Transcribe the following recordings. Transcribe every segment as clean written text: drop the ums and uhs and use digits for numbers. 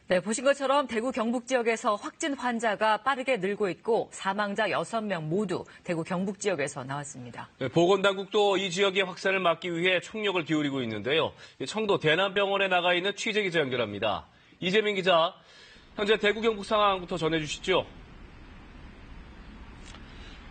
네, 보신 것처럼 대구 경북 지역에서 확진 환자가 빠르게 늘고 있고 사망자 6명 모두 대구 경북 지역에서 나왔습니다. 네, 보건당국도 이 지역의 확산을 막기 위해 총력을 기울이고 있는데요. 청도 대남병원에 나가 있는 취재기자 연결합니다. 이재민 기자, 현재 대구 경북 상황부터 전해주시죠.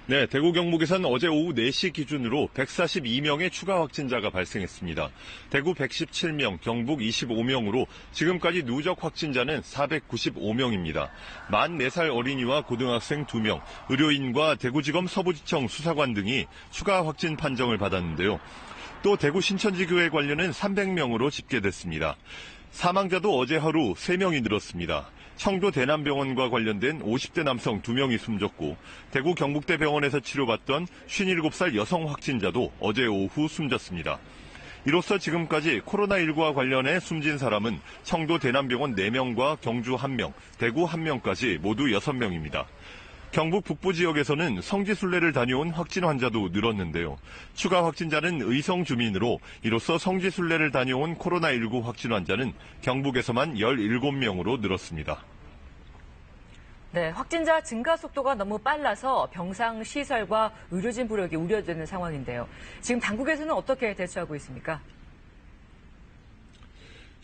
네, 대구 경북에선 어제 오후 4시 기준으로 142명의 추가 확진자가 발생했습니다. 대구 117명, 경북 25명으로 지금까지 누적 확진자는 495명입니다. 만 4살 어린이와 고등학생 2명, 의료인과 대구지검 서부지청 수사관 등이 추가 확진 판정을 받았는데요. 또 대구 신천지교회 관련은 300명으로 집계됐습니다. 사망자도 어제 하루 3명이 늘었습니다. 청도 대남병원과 관련된 50대 남성 2명이 숨졌고 대구 경북대병원에서 치료받던 57살 여성 확진자도 어제 오후 숨졌습니다. 이로써 지금까지 코로나19와 관련해 숨진 사람은 청도 대남병원 4명과 경주 1명, 대구 1명까지 모두 6명입니다. 경북 북부 지역에서는 성지순례를 다녀온 확진 환자도 늘었는데요. 추가 확진자는 의성 주민으로 이로써 성지순례를 다녀온 코로나19 확진 환자는 경북에서만 17명으로 늘었습니다. 네, 확진자 증가 속도가 너무 빨라서 병상 시설과 의료진 부족이 우려되는 상황인데요. 지금 당국에서는 어떻게 대처하고 있습니까?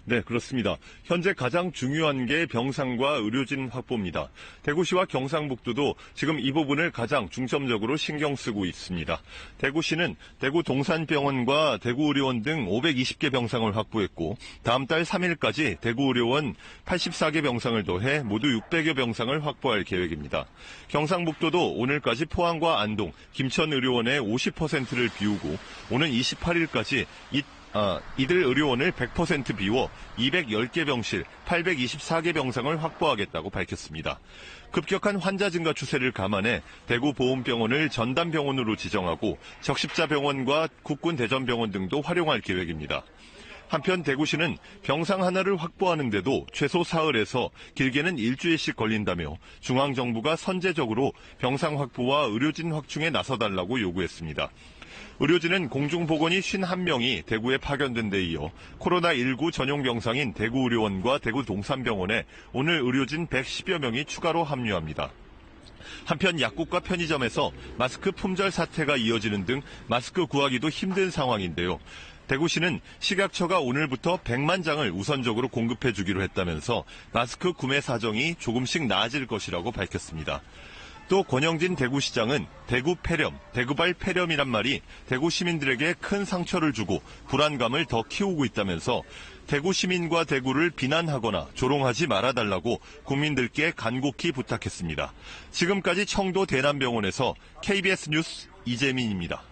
네, 그렇습니다. 현재 가장 중요한 게 병상과 의료진 확보입니다. 대구시와 경상북도도 지금 이 부분을 가장 중점적으로 신경 쓰고 있습니다. 대구시는 대구 동산병원과 대구의료원 등 520개 병상을 확보했고 다음 달 3일까지 대구의료원 84개 병상을 더해 모두 600여 병상을 확보할 계획입니다. 경상북도도 오늘까지 포항과 안동, 김천의료원의 50%를 비우고 오는 28일까지 이들 의료원을 100% 비워 210개 병실, 824개 병상을 확보하겠다고 밝혔습니다. 급격한 환자 증가 추세를 감안해 대구보훈병원을 전담병원으로 지정하고 적십자병원과 국군대전병원 등도 활용할 계획입니다. 한편 대구시는 병상 하나를 확보하는데도 최소 사흘에서 길게는 일주일씩 걸린다며 중앙정부가 선제적으로 병상 확보와 의료진 확충에 나서달라고 요구했습니다. 의료진은 공중보건이 51명이 대구에 파견된 데 이어 코로나19 전용 병상인 대구의료원과 대구 동산병원에 오늘 의료진 110여 명이 추가로 합류합니다. 한편 약국과 편의점에서 마스크 품절 사태가 이어지는 등 마스크 구하기도 힘든 상황인데요. 대구시는 식약처가 오늘부터 100만 장을 우선적으로 공급해 주기로 했다면서 마스크 구매 사정이 조금씩 나아질 것이라고 밝혔습니다. 또 권영진 대구시장은 대구 폐렴, 대구발 폐렴이란 말이 대구 시민들에게 큰 상처를 주고 불안감을 더 키우고 있다면서 대구 시민과 대구를 비난하거나 조롱하지 말아달라고 국민들께 간곡히 부탁했습니다. 지금까지 청도 대남병원에서 KBS 뉴스 이재민입니다.